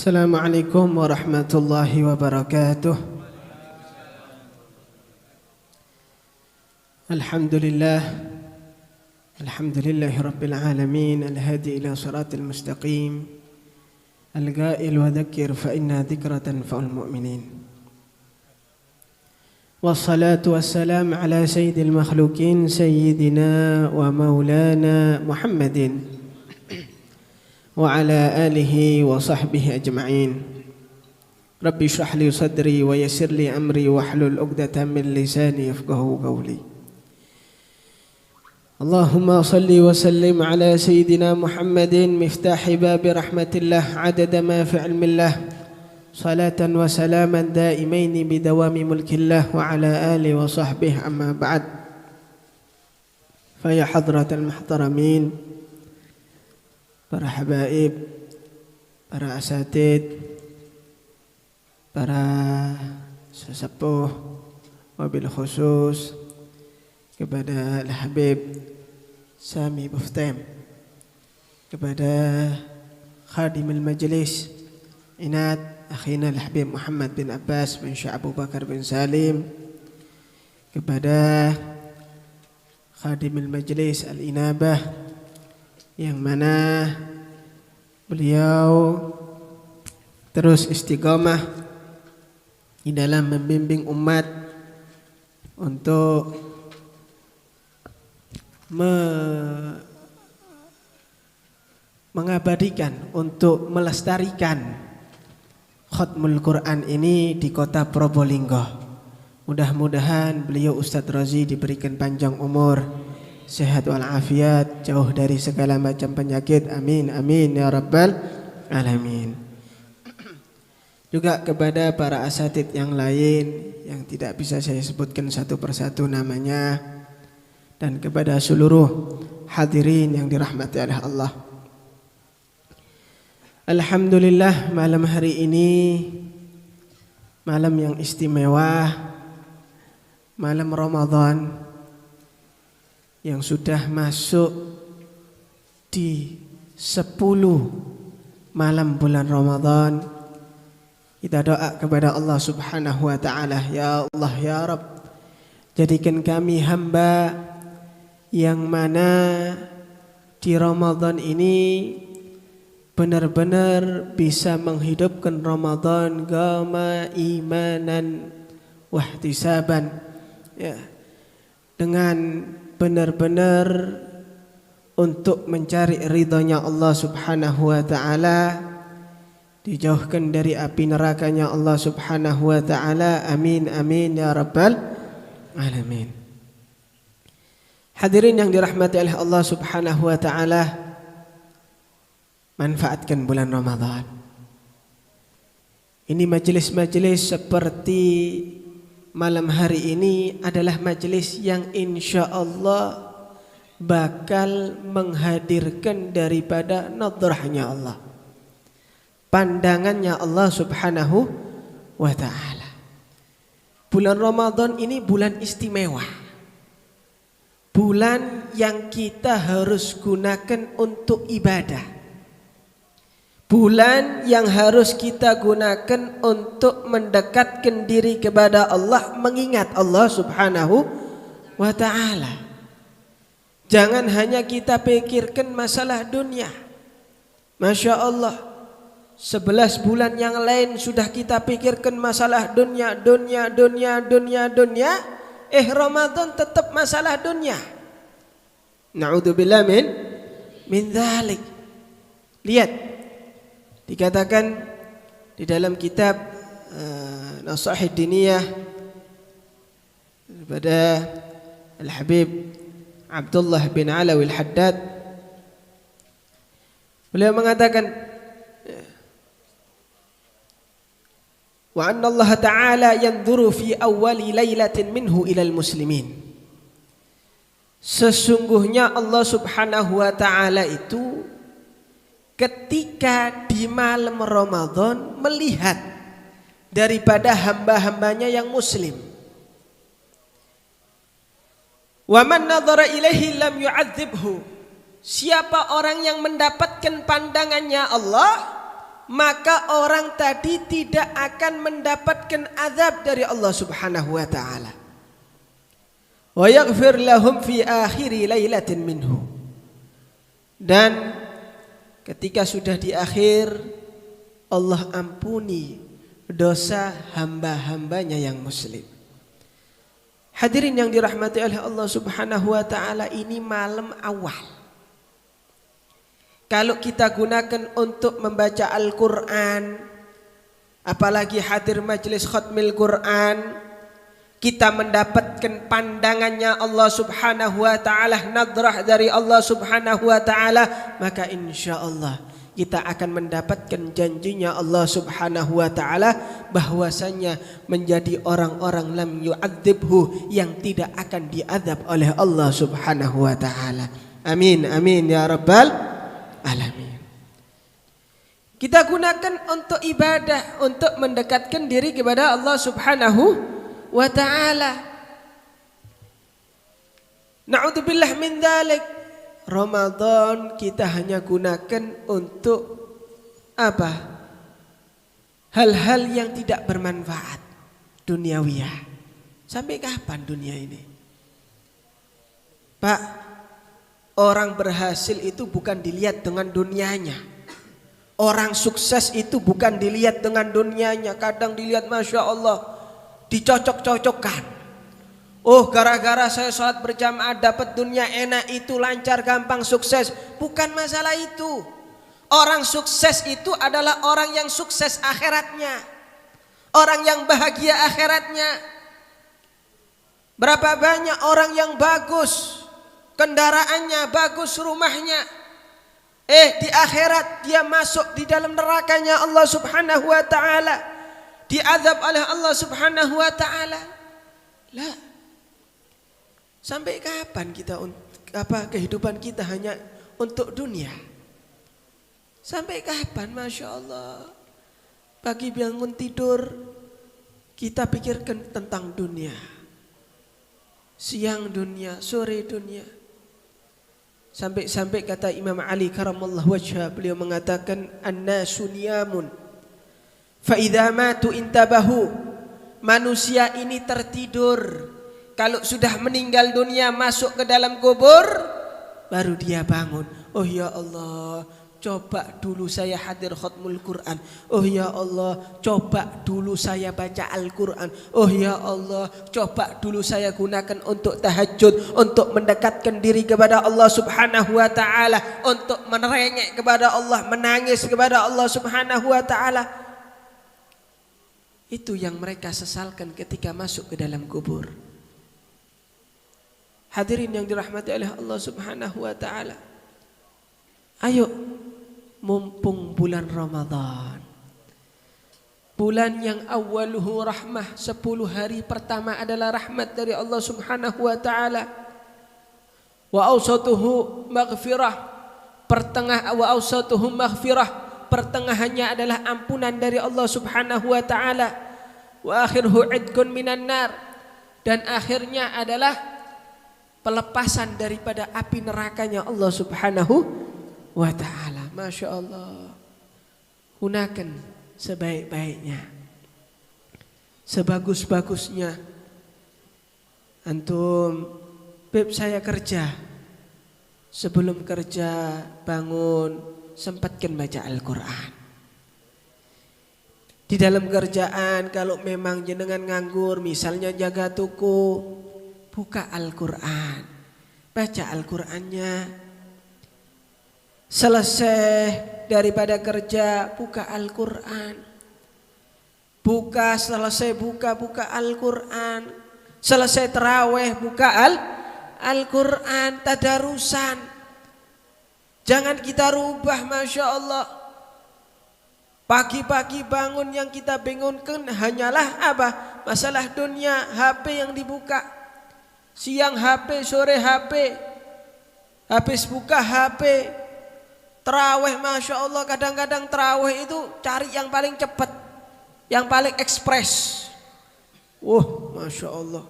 Assalamualaikum warahmatullahi wabarakatuh. Alhamdulillah rabbil alamin, al-hadi ila siratal mustaqim, al-ghail wa dhakkir fa inna dhikra tanfa'ul mu'minin. Wassalatu wassalamu ala sayyidil makhluqin sayyidina wa maulana Muhammadin wa ala alihi wa sahbihi ajma'in. Rabbi shrah li sadri wa yassir li amri wahlul 'uqdatam min lisani yafqahu qawli. Allahumma salli wa sallim ala sayyidina Muhammadin miftahi babi rahmatillah adada ma fi ilmillah, salatan wa salaman daimaini bidawami mulkillah wa ala alihi wa sahbihi amma ba'd. Fa ya hadratal muhtaramin, para habaib, para asatid, para sesepuh, wabil khusus kepada Al-Habib Sami Buftem, kepada khadimul majlis Inat akhina Al-Habib Muhammad bin Abbas bin Syekh Abu Bakar bin Salim, kepada khadimul majlis Al-Inabah yang mana beliau terus istiqamah di dalam membimbing umat untuk mengabadikan, untuk melestarikan khatmul Quran ini di kota Probolinggo. Mudah-mudahan beliau Ustadz Razi diberikan panjang umur, sehat walafiat, jauh dari segala macam penyakit. Amin amin ya rabbal alamin. Juga kepada para asatid yang lain yang tidak bisa saya sebutkan satu persatu namanya, dan kepada seluruh hadirin yang dirahmati oleh Allah. Alhamdulillah, malam hari ini malam yang istimewa, malam Ramadan yang sudah masuk di 10 malam bulan Ramadan. Kita doa kepada Allah Subhanahu wa ta'ala, ya Allah ya Rabb, jadikan kami hamba yang mana di Ramadan ini benar-benar bisa menghidupkan Ramadan gama imanan wahtisaban, ya, dengan benar-benar untuk mencari ridhonya Allah Subhanahu wa ta'ala, dijauhkan dari api nerakanya Allah Subhanahu wa ta'ala. Amin amin ya rabbal alamin. Hadirin yang dirahmati oleh Allah Subhanahu wa ta'ala, manfaatkan bulan Ramadan ini. Majelis-majelis seperti malam hari ini adalah majelis yang insya Allah bakal menghadirkan daripada nadrahnya Allah, pandangannya Allah Subhanahu wa ta'ala. Bulan Ramadan ini bulan istimewa, bulan yang kita harus gunakan untuk ibadah, bulan yang harus kita gunakan untuk mendekatkan diri kepada Allah, mengingat Allah Subhanahu wa ta'ala. Jangan hanya kita pikirkan masalah dunia. Masya Allah, 11 bulan yang lain sudah kita pikirkan masalah dunia. Ramadan tetap masalah dunia. Na'udzubillah min dzalik. Lihat, dikatakan di dalam kitab Nasaihid Diniyah kepada Al-Habib Abdullah bin Alawi Al-Haddad, beliau mengatakan, wa anna Allah Ta'ala yanzuru fi awwali lailatin minhu ilal muslimin. Sesungguhnya Allah Subhanahu wa ta'ala itu ketika di malam Ramadan melihat daripada hamba-hambanya yang muslim. Wa man nadhara ilaihi lam yu'adzibhu. Siapa orang yang mendapatkan pandangannya Allah, maka orang tadi tidak akan mendapatkan azab dari Allah Subhanahu wa taala. Wa yaghfir lahum fi akhiri lailatin minhu. Dan ketika sudah di akhir, Allah ampuni dosa hamba-hambanya yang muslim. Hadirin yang dirahmati oleh Allah Subhanahu wa taala, ini malam awal. Kalau kita gunakan untuk membaca Al-Qur'an, apalagi hadir majelis khatmil Qur'an, kita mendapatkan pandangannya Allah Subhanahu wa taala, nadrah dari Allah Subhanahu wa taala, maka insyaallah kita akan mendapatkan janjinya Allah Subhanahu wa taala bahwasanya menjadi orang-orang lam yu'adzibhu, yang tidak akan diazab oleh Allah Subhanahu wa taala. Amin amin ya rabbal alamin. Kita gunakan untuk ibadah, untuk mendekatkan diri kepada Allah Subhanahu wa ta'ala. Na'udzubillah min dzalik. Ramadan kita hanya gunakan untuk apa? Hal-hal yang tidak bermanfaat, duniawiyah. Sampai kapan dunia ini? Pak, orang berhasil itu bukan dilihat dengan dunianya. Orang sukses itu bukan dilihat dengan dunianya. Kadang dilihat Masya Allah, dicocok-cocokkan. Oh, gara-gara saya sholat berjamaah dapat dunia enak, itu lancar, gampang, sukses. Bukan masalah itu. Orang sukses itu adalah orang yang sukses akhiratnya, orang yang bahagia akhiratnya. Berapa banyak orang yang bagus kendaraannya, bagus rumahnya, di akhirat dia masuk di dalam nerakanya Allah Subhanahu wa ta'ala, diazab oleh Allah Subhanahu wa ta'ala. Lah, sampai kapan kita kehidupan kita hanya untuk dunia? Sampai kapan? Masya Allah, pagi bangun tidur kita pikirkan tentang dunia, siang dunia, sore dunia. Sampai kata Imam Ali karamallahu wajhah, beliau mengatakan an-nasu niyamun fa idza matu intabahu. Manusia ini tertidur, kalau sudah meninggal dunia masuk ke dalam kubur baru dia bangun. Oh ya Allah, coba dulu saya hadir khatmul Quran. Oh ya Allah, coba dulu saya baca Al-Quran. Oh ya Allah, coba dulu saya gunakan untuk tahajud, untuk mendekatkan diri kepada Allah Subhanahu wa ta'ala, untuk merengek kepada Allah, menangis kepada Allah Subhanahu wa ta'ala. Itu yang mereka sesalkan ketika masuk ke dalam kubur. Hadirin yang dirahmati oleh Allah Subhanahu wa ta'ala, ayo, mumpung bulan Ramadan, bulan yang awaluhu rahmah, 10 hari pertama adalah rahmat dari Allah Subhanahu wa ta'ala, wa awsatuhu maghfirah, pertengahannya adalah ampunan dari Allah Subhanahu wa ta'ala, wa akhiruhu idkun minan nar, dan akhirnya adalah pelepasan daripada api nerakanya Allah Subhanahu wa ta'ala. Masya Allah, gunakan sebaik-baiknya, sebagus-bagusnya. Antum, Beb, saya kerja, sebelum kerja bangun sempatkan baca Al-Quran. Di dalam kerjaan kalau memang jenengan nganggur, misalnya jaga toko, buka Al-Quran, baca Al-Qurannya. Selesai daripada kerja, buka Al-Quran. Selesai buka Al-Quran. Selesai terawih, buka Al-Quran, tadarusan. Jangan kita rubah, Masya Allah. Pagi-pagi bangun yang kita bingungkan hanyalah apa? Masalah dunia, HP yang dibuka. Siang HP, sore HP. Habis buka HP. Terawih, Masya Allah, kadang-kadang terawih itu cari yang paling cepat, yang paling ekspres. Masya Allah,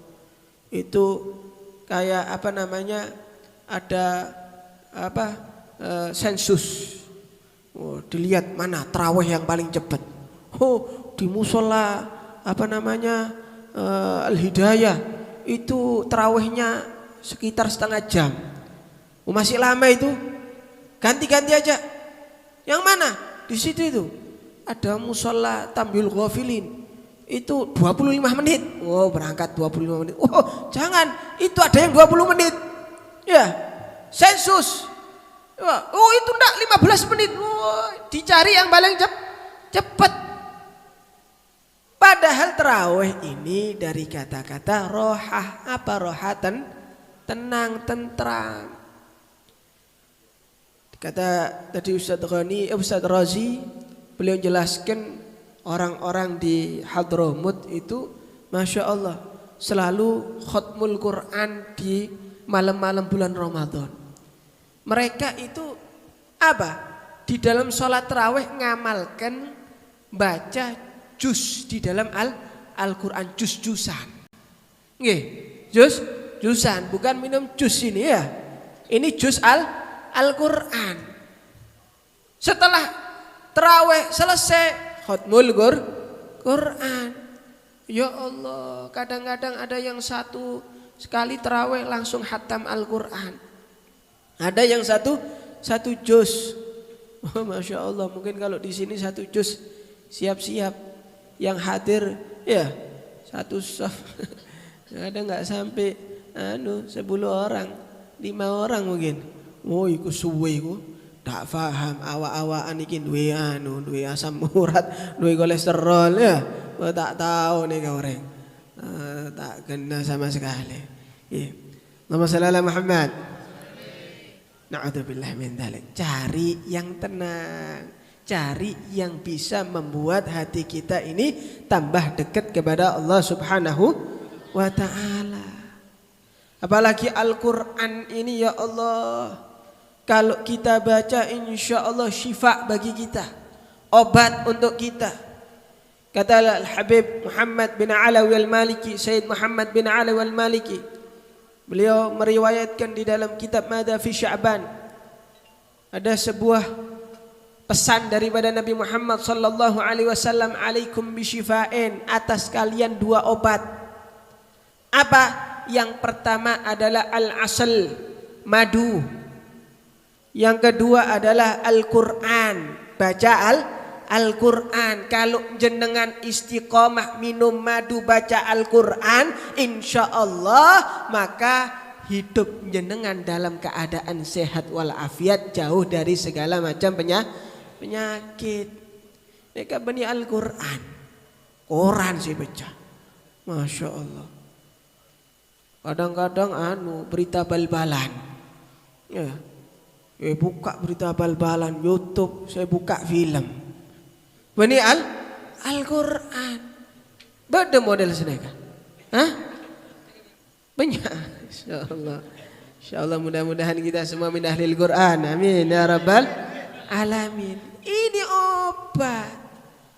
itu kayak ada sensus. dilihat mana tarawih yang paling cepat. Oh, di musola Al-Hidayah itu tarawihnya sekitar setengah jam. Masih lama itu. Ganti-ganti aja. Yang mana? Di situ itu. Ada musola Tambil Ghafilin. Itu 25 menit. Oh, berangkat 25 menit. Oh, jangan. Itu ada yang 20 menit. Ya. Sensus. Oh, itu enggak 15 menit. Oh, dicari yang paling cepat. Padahal tarawih ini dari kata-kata rohah. Apa rohatan? Tenang, tentram. Kata tadi Ustaz Razi, beliau jelaskan orang-orang di Hadramut itu Masya Allah selalu khatmul Quran di malam-malam bulan Ramadan. Mereka itu apa? Di dalam sholat tarawih ngamalkan baca juz di dalam Al-Quran, juz-juzan. Nggih, juz-juzan, bukan minum jus ini ya. Ini juz Al-Quran. Setelah tarawih selesai khatmul Quran. Ya Allah, kadang-kadang ada yang satu sekali tarawih langsung khatam Al-Quran. Ada yang satu juz. Oh, Masya Allah, mungkin kalau di sini satu juz siap-siap. Yang hadir ya satu saf. Ada nggak sampai 10 orang, 5 orang mungkin. Oh, iku suwe iku. Tak paham awak-awakan iki duwe asam urat, duwe kolesterol ya. Oh, tak tahu nih goreng. Tak kena sama sekali. Ya. Allahumma shalli ala Muhammad. Na'udzubillah min dzalik. Cari yang tenang. Cari yang bisa membuat hati kita ini tambah dekat kepada Allah Subhanahu wa ta'ala. Apalagi Al-Quran ini ya Allah, kalau kita baca insya Allah syifa bagi kita, obat untuk kita. Kata Al-Habib Muhammad bin Alawi Al-Maliki, Sayyid Muhammad bin Alawi Al-Maliki, beliau meriwayatkan di dalam kitab Mada fi Sya'ban, ada sebuah pesan daripada Nabi Muhammad sallallahu alaihi wasallam, alaikum bisyifa'in, atas kalian 2 obat. Apa? Yang pertama adalah al-asal, madu. Yang kedua adalah Al-Quran, baca Al-Quran. Kalau jenengan istiqomah minum madu baca Al-Quran, insya Allah maka hidup jenengan dalam keadaan sehat walafiat, jauh dari segala macam penyakit. Mereka bani Al-Quran, Quran sih baca, Masya Allah. Kadang-kadang berita bal-balan, ya, buka berita bal-balan YouTube, saya buka film. Bani Al-Quran, beda model seneka, banyak. Insya Allah mudah-mudahan kita semua min ahlil Quran, amin ya rabbal alamin. Ini obat,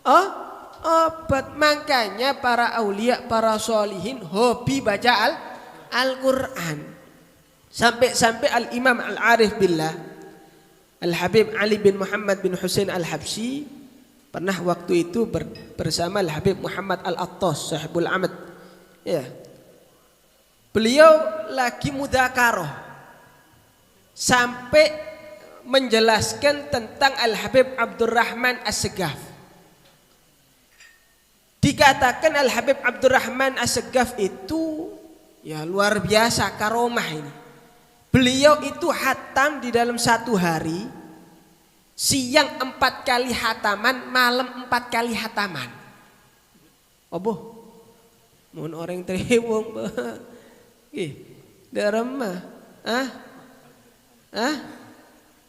obat. Makanya para aulia, para solihin hobi baca Al-Quran. Sampai Al-Imam Al-Arif Billah Al-Habib Ali bin Muhammad bin Husain Al-Habsyi pernah waktu itu bersama Al-Habib Muhammad Al-Attas sahibul Ahmad, ya. Beliau lagi mudzakarah sampai menjelaskan tentang Al-Habib Abdurrahman As-Segaf. Dikatakan Al-Habib Abdurrahman As-Segaf itu ya luar biasa karomah ini. Beliau itu hatam di dalam 1 hari, siang 4 kali hataman, malam 4 kali hataman. Oboh, mohon orang terhewong, derema,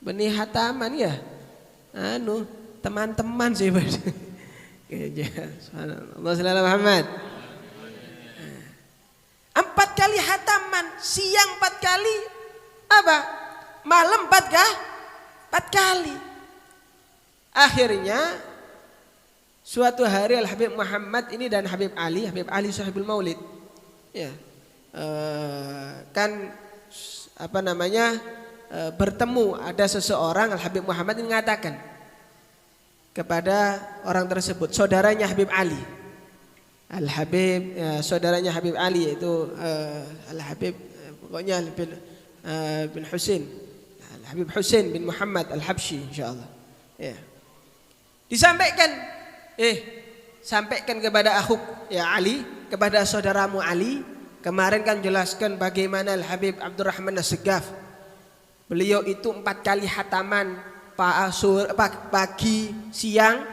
benih hataman ya, teman-teman sih baca. Allah sallallahu Muhammad. 4 kali hataman, siang 4 kali, apa? Malam 4 kali. Akhirnya suatu hari Al-Habib Muhammad ini dan Habib Ali sahibul Maulid, ya, bertemu. Ada seseorang, Al-Habib Muhammad ini mengatakan, kepada orang tersebut, saudaranya Habib Ali. Al-Habib, saudaranya Habib Ali yaitu Al-Habib pokoknya bin Husain. Al-Habib Husain bin Muhammad Al-Habsyi insyaallah. Ya. Disampaikan, sampaikan kepada akhuk ya Ali, kepada saudaramu Ali. Kemarin kan jelaskan bagaimana Al-Habib Abdurrahman As-Segaf. Beliau itu 4 kali hataman pagi, siang,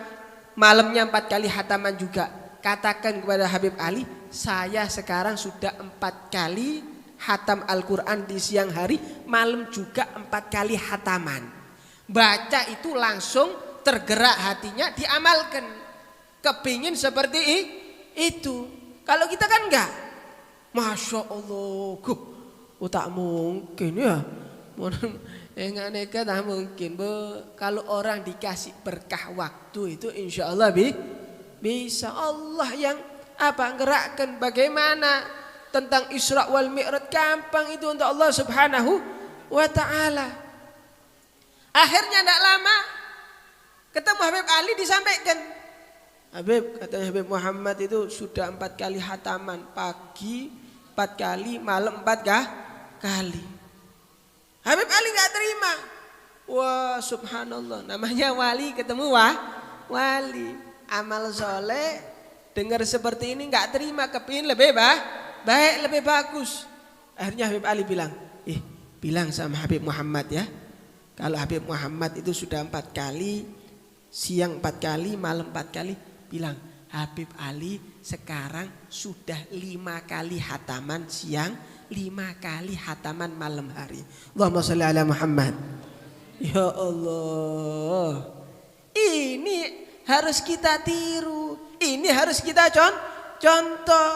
malamnya 4 kali hataman juga. Katakan kepada Habib Ali, saya sekarang sudah 4 kali hatam Al-Quran di siang hari, malam juga 4 kali hataman. Baca itu langsung tergerak hatinya, diamalkan. Kepingin seperti itu. Kalau kita kan enggak. Masya Allah, tak mungkin ya. Enggak mungkin, Bu. Kalau orang dikasih berkah waktu itu insya Allah bisa. Allah yang gerakkan. Bagaimana tentang Isra wal Mi'raj, gampang itu untuk Allah Subhanahu wa ta'ala. Akhirnya tidak lama ketemu Habib Ali, disampaikan, Habib, katanya Habib Muhammad itu sudah 4 kali hataman, pagi 4 kali, malam 4 kali. Habib Ali nggak terima. Wah, subhanallah, namanya wali ketemu wali. Amal soleh, dengar seperti ini nggak terima, kepingin lebih baik, lebih bagus. Akhirnya Habib Ali bilang, bilang sama Habib Muhammad ya, kalau Habib Muhammad itu sudah 4 kali, siang 4 kali, malam 4 kali, bilang Habib Ali sekarang sudah 5 kali hataman siang, 5 kali hataman malam hari. Allahumma sholli ala Muhammad. Ya Allah, ini harus kita tiru, ini harus kita contoh.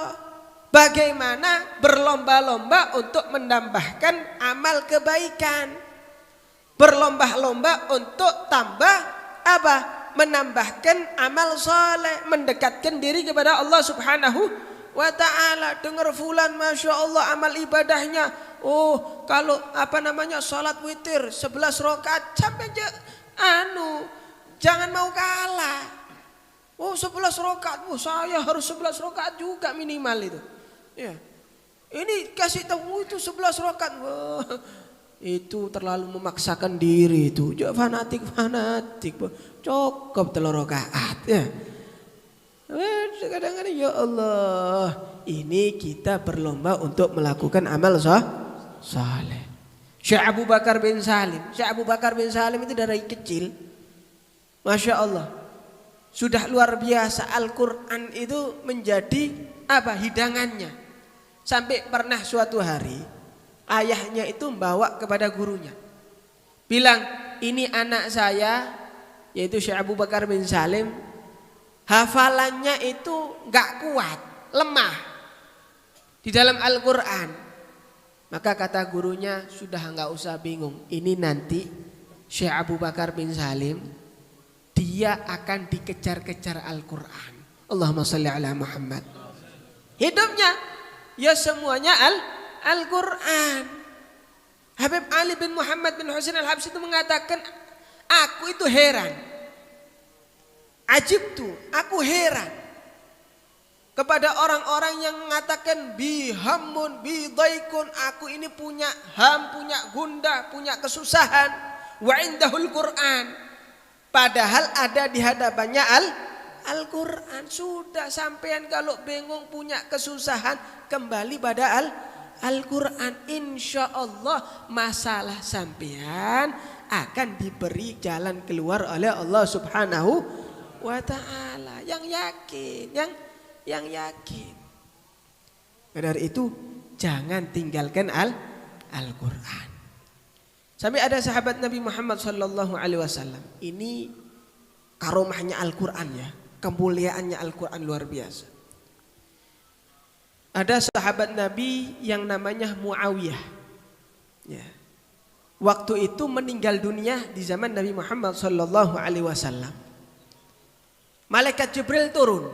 Bagaimana berlomba-lomba untuk menambahkan amal kebaikan, berlomba-lomba untuk tambah menambahkan amal soleh, mendekatkan diri kepada Allah Subhanahu wa ta'ala. Dengar fulan, masya Allah amal ibadahnya, kalau salat witir 11 rakaat sampai jangan mau kalah. 11 rakaat, saya harus 11 rakaat juga minimal itu. Ya. Ini kasih tahu itu 11 rakaat. Itu terlalu memaksakan diri itu. Fanatik. Cukup 3 rakaat ya. Kadang-kadang ya Allah, ini kita berlomba untuk melakukan amal saleh. Syekh Abu Bakar bin Salim. Syekh Abu Bakar bin Salim itu dari kecil, masya Allah, sudah luar biasa. Al-Quran itu menjadi hidangannya. Sampai pernah suatu hari ayahnya itu membawa kepada gurunya, bilang, ini anak saya, yaitu Syekh Abu Bakar bin Salim, hafalannya itu gak kuat, lemah di dalam Al-Quran. Maka kata gurunya, sudah gak usah bingung, ini nanti Syekh Abu Bakar bin Salim, dia akan dikejar-kejar Al-Quran. Allahumma sholli ala Muhammad. Hidupnya ya semuanya Al-Quran. Habib Ali bin Muhammad bin Husain Al-Habsyi itu mengatakan, aku itu heran, aku heran kepada orang-orang yang mengatakan bihamun bidaikun, aku ini punya punya gundah, punya kesusahan, wa indahul Quran, padahal ada di hadapannya Al-Quran. Sudah, sampean kalau bingung punya kesusahan, kembali pada Al-Quran. Insya Allah masalah sampean akan diberi jalan keluar oleh Allah Subhanahu wa ta'ala. Yang yakin. Dari itu jangan tinggalkan Al-Quran. Sampai ada sahabat Nabi Muhammad sallallahu alaihi wasallam. Ini karomahnya Al-Quran ya, kemuliaannya Al-Quran luar biasa. Ada sahabat Nabi yang namanya Muawiyah. Ya. Waktu itu meninggal dunia di zaman Nabi Muhammad sallallahu alaihi wasallam. Malaikat Jibril turun,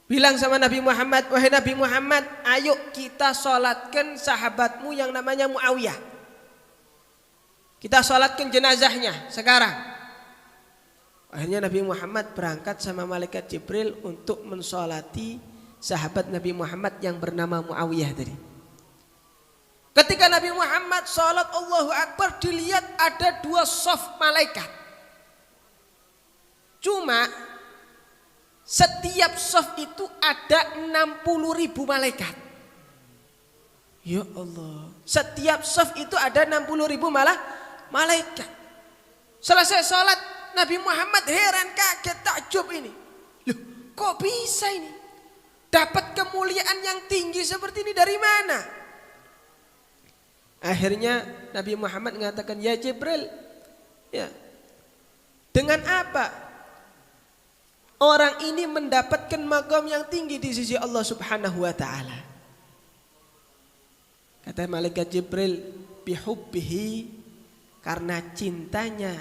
bilang sama Nabi Muhammad, wahai Nabi Muhammad, ayo kita sholatkan sahabatmu yang namanya Muawiyah. Kita sholatkan jenazahnya sekarang. Akhirnya Nabi Muhammad berangkat sama malaikat Jibril untuk mensolati sahabat Nabi Muhammad yang bernama Muawiyah tadi. Ketika Nabi Muhammad sholat Allahu Akbar, dilihat ada 2 shaf malaikat. Cuma setiap shaf itu ada 60.000 malaikat. Ya Allah, setiap shaf itu ada 60.000 malaikat. Selesai sholat, Nabi Muhammad heran, kaget, takjub ini. Loh, kok bisa ini? Dapat kemuliaan yang tinggi seperti ini dari mana? Akhirnya Nabi Muhammad mengatakan, ya Jibril, ya, dengan apa orang ini mendapatkan maqam yang tinggi di sisi Allah Subhanahu wa taala? Kata malaikat Jibril, bihubbihi, karena cintanya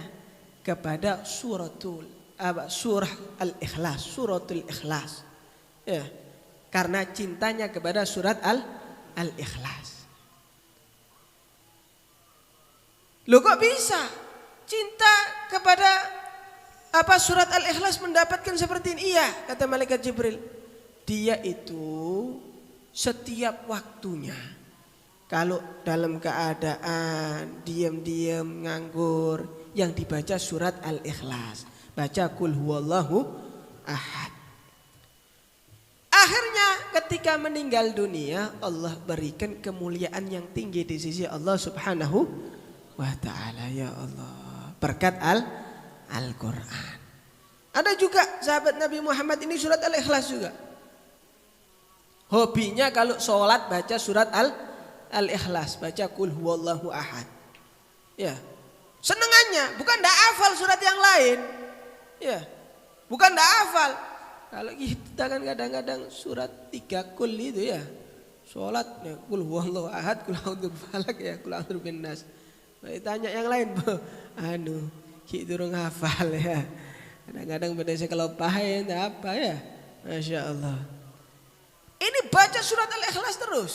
kepada surah Al-Ikhlas, suratul Ikhlas. Ya, karena cintanya kepada surat Al-Ikhlas. Loh, kok bisa cinta kepada surat Al-Ikhlas mendapatkan seperti ini? Iya, kata malaikat Jibril. Dia itu setiap waktunya, kalau dalam keadaan diam-diam nganggur, yang dibaca surat Al-Ikhlas, baca Qul huwallahu ahad. Akhirnya ketika meninggal dunia, Allah berikan kemuliaan yang tinggi di sisi Allah Subhanahu wa ta'ala. Ya Allah, berkat Al-Quran. Ada juga sahabat Nabi Muhammad ini surat Al-Ikhlas juga. Hobinya kalau sholat baca surat Al-Ikhlas, baca Qul huwallahu ahad. Ya, senengannya, bukan ndak hafal surat yang lain. Ya, bukan ndak hafal. Kalau kita kan kadang-kadang surat 3 Qul itu ya, sholat ya, Qul huwallahu ahad, Qul a'udzu falak ya, Qul a'udzu binnas. Tanya yang lain, kita durung hafal ya. Kadang-kadang pada saya kalau paham apa ya, masya Allah. Ini baca surat Al-Ikhlas terus.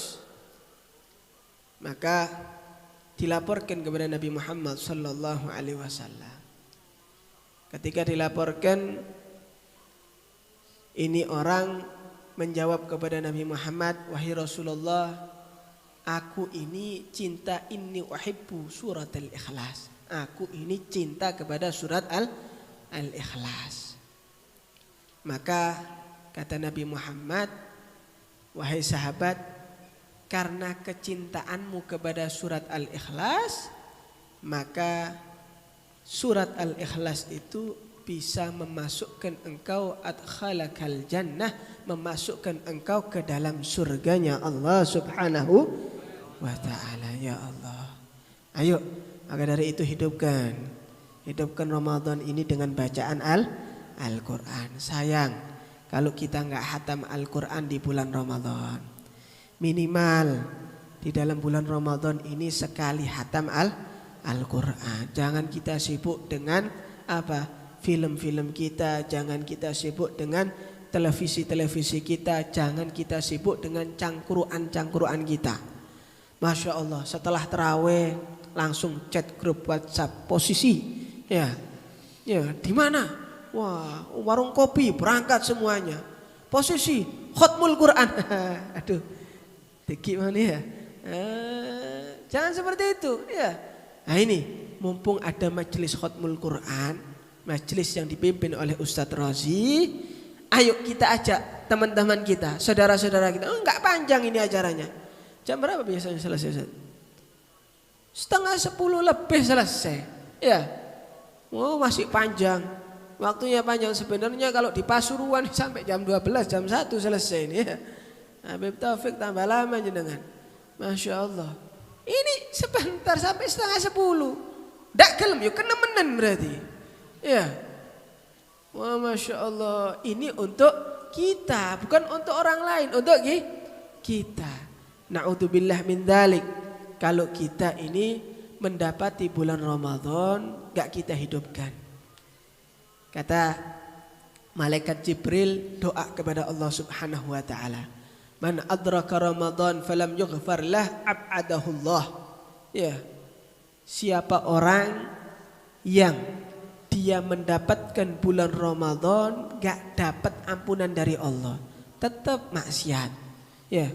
Maka dilaporkan kepada Nabi Muhammad sallallahu alaihi wasallam. Ketika dilaporkan, ini orang menjawab kepada Nabi Muhammad, wahai Rasulullah, aku ini cinta, inni uhibbu surat Al-Ikhlas. Aku ini cinta kepada surat Al-Ikhlas. Maka kata Nabi Muhammad, wahai sahabat, karena kecintaanmu kepada surat Al-Ikhlas, maka surat Al-Ikhlas itu bisa memasukkan engkau adkhalakal jannah, memasukkan engkau ke dalam surganya Allah Subhanahu wa ta'ala. Ya Allah, ayo, maka dari itu hidupkan Ramadan ini dengan bacaan Al-Quran. Sayang kalau kita nggak hatam Al-Quran di bulan Ramadan. Minimal di dalam bulan Ramadan ini sekali hatam Al-Quran. Jangan kita sibuk dengan film-film kita, jangan kita sibuk dengan televisi kita, jangan kita sibuk dengan cangkruan kita. Masya Allah, setelah terawih langsung chat grup WhatsApp posisi, ya di mana? Wah, warung kopi berangkat semuanya. Posisi khatmul Quran. Aduh, gimana ya? Jangan seperti itu, ya. Nah ini, mumpung ada majelis khatmul Quran, majelis yang dipimpin oleh Ustadz Razi, ayo kita ajak teman-teman kita, saudara-saudara kita. Enggak panjang ini acaranya. Jam berapa biasanya selesai? 9:30 lebih selesai. Ya, masih panjang. Waktunya panjang sebenarnya. Kalau di Pasuruan sampai jam 12, jam 1 selesai ini ya. Habib Taufik tambah lama jenengan. Masya Allah. Ini sebentar sampai 9:30. Ndak gelem yuk kenemenen berarti. Ya. Wah, Masya Allah. Ini untuk kita, bukan untuk orang lain, untuk kita. Na'udzubillah min dzalik. Kalau kita ini mendapati bulan Ramadan gak kita hidupkan. Kata malaikat Jibril doa kepada Allah Subhanahu wa taala. Man adraka Ramadan falam yughfar lah ab'adahullah. Ya. Siapa orang yang dia dia mendapatkan bulan Ramadan gak dapat ampunan dari Allah, tetap maksiat. Ya,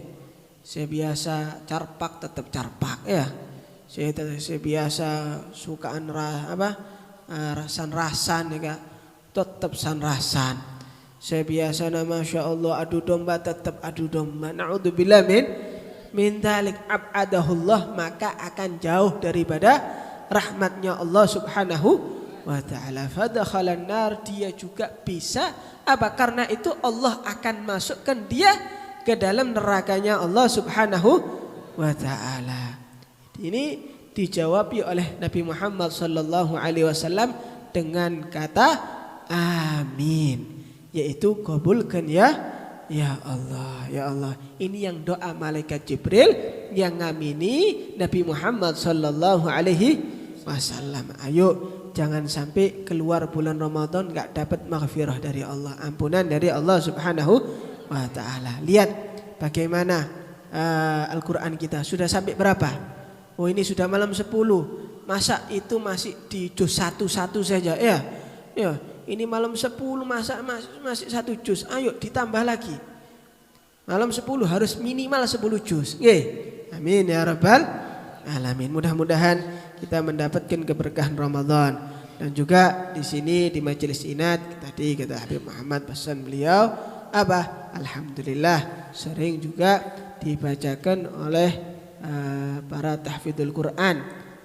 saya biasa carpak tetap carpak ya. Saya biasa sukaan rasan-rasan ya, tetap sanrasan. Saya biasa Masya Allah adu domba tetap adu domba. Na'udzubillah min dzalik ab'adahullah, maka akan jauh daripada rahmatnya Allah Subhanahu wa ta'ala. Fadakhalan nar, dia juga bisa karena itu Allah akan masukkan dia ke dalam nerakanya Allah Subhanahu wa ta'ala. Ini dijawab oleh Nabi Muhammad sallallahu alaihi wasallam dengan kata amin, yaitu kabulkan ya Allah, ya Allah. Ini yang doa malaikat Jibril yang ngamini Nabi Muhammad sallallahu alaihi wasallam. Ayo jangan sampai keluar bulan Ramadan enggak dapat maghfirah dari Allah, ampunan dari Allah Subhanahu wa taala. Lihat bagaimana Al-Qur'an kita sudah sampai berapa? Oh, ini sudah malam 10. Masa itu masih di juz 1 saja ya? Ya, ini malam 10 masa masih 1 juz. Ayo ditambah lagi. Malam 10 harus minimal 10 juz. Nggih. Amin ya rabbal alamin. Mudah-mudahan kita mendapatkan keberkahan Ramadan. Dan juga di sini di majelis inat tadi kata Habib Muhammad pesan beliau alhamdulillah sering juga dibacakan oleh para tahfidzul Quran,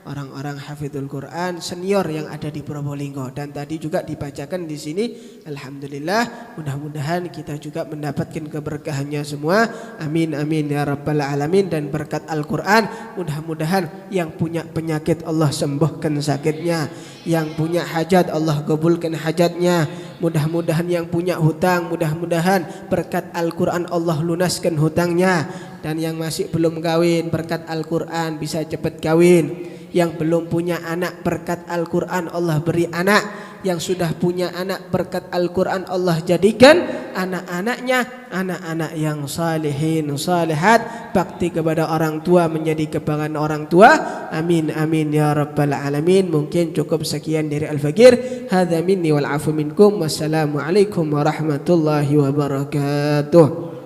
orang-orang hafizul Quran senior yang ada di Probolinggo, dan tadi juga dibacakan di sini. Alhamdulillah, mudah-mudahan kita juga mendapatkan keberkahannya semua. Amin amin ya rabbal alamin. Dan berkat Al-Quran mudah-mudahan yang punya penyakit Allah sembuhkan sakitnya, yang punya hajat Allah kabulkan hajatnya. Mudah-mudahan yang punya hutang, mudah-mudahan berkat Al-Quran Allah lunaskan hutangnya. Dan yang masih belum kawin berkat Al-Quran bisa cepat kawin. Yang belum punya anak berkat Al-Quran Allah beri anak. Yang sudah punya anak berkat Al-Quran Allah jadikan anak-anaknya anak-anak yang salihin salihat, bakti kepada orang tua, menjadi kebanggaan orang tua. Amin amin ya rabbal alamin. Mungkin cukup sekian dari Al-Fakir. Hadza minni wal afu minkum. Wassalamualaikum warahmatullahi wabarakatuh.